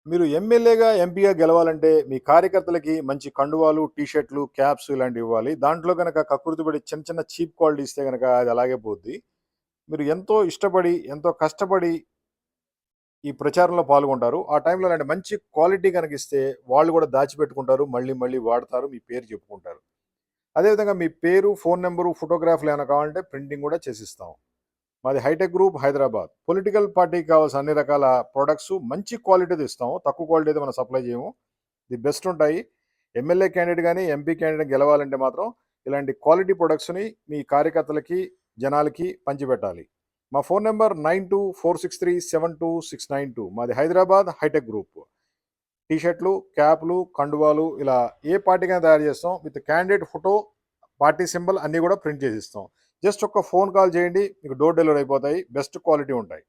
మీరు ఎమ్మెల్యేగా, ఎంపీగా గెలవాలంటే మీ కార్యకర్తలకి మంచి కండువాలు, టీ షర్ట్‌లు, క్యాప్స్ ఇలాంటివి ఇవ్వాలి. దాంట్లో గనక కకృతిపడి చిన్న చిన్న చీప్ క్వాలిటీ ఇస్తే గనక అది అలాగే పోద్ది. మీరు ఎంతో ఇష్టపడి, ఎంతో కష్టపడి ఈ ప్రచారంలో పాల్గొంటారు. ఆ టైంలో ఇలాంటి మంచి క్వాలిటీ గనక ఇస్తే వాళ్ళు కూడా దాచిపెట్టుకుంటారు. మళ్ళీ మళ్ళీ వాడతారు. మీ పేరు చెప్పుకుంటారు. అదేవిధంగా మీ పేరు, ఫోను నంబరు, ఫోటోగ్రాఫ్‌లు ఏమైనా కావాలంటే ప్రింటింగ్ కూడా చేసిస్తాం. మాది హైటెక్ గ్రూప్ హైదరాబాద్. పొలిటికల్ పార్టీకి కావాల్సిన అన్ని రకాల ప్రొడక్ట్స్ మంచి క్వాలిటీది ఇస్తాం. తక్కువ క్వాలిటీది మనం సప్లై చేయము. ది బెస్ట్ ఉంటాయి. ఎమ్మెల్యే క్యాండిడేట్ గాని, ఎంపీ క్యాండిడేట్ గెలవాలంటే మాత్రం ఇలాంటి క్వాలిటీ ప్రొడక్ట్స్‌ని మీ కార్యకర్తలకి, జనాలకి పంచిపెట్టాలి. మా ఫోన్ నంబర్ 9246372692. మాది హైదరాబాద్ హైటెక్ గ్రూప్. టీ షర్ట్‌లు, క్యాప్‌లు, కండువాలు ఇలా ఏ పార్టీకైనా తయారు చేస్తాం. With candidate photo, party symbol అన్నీ కూడా ప్రింట్ చేసిస్తాం. జస్ట్ ఒక్క ఫోన్ కాల్ చేయండి. మీకు డోర్ డెలివరీ అయిపోతాయి. బెస్ట్ క్వాలిటీ ఉంటాయి.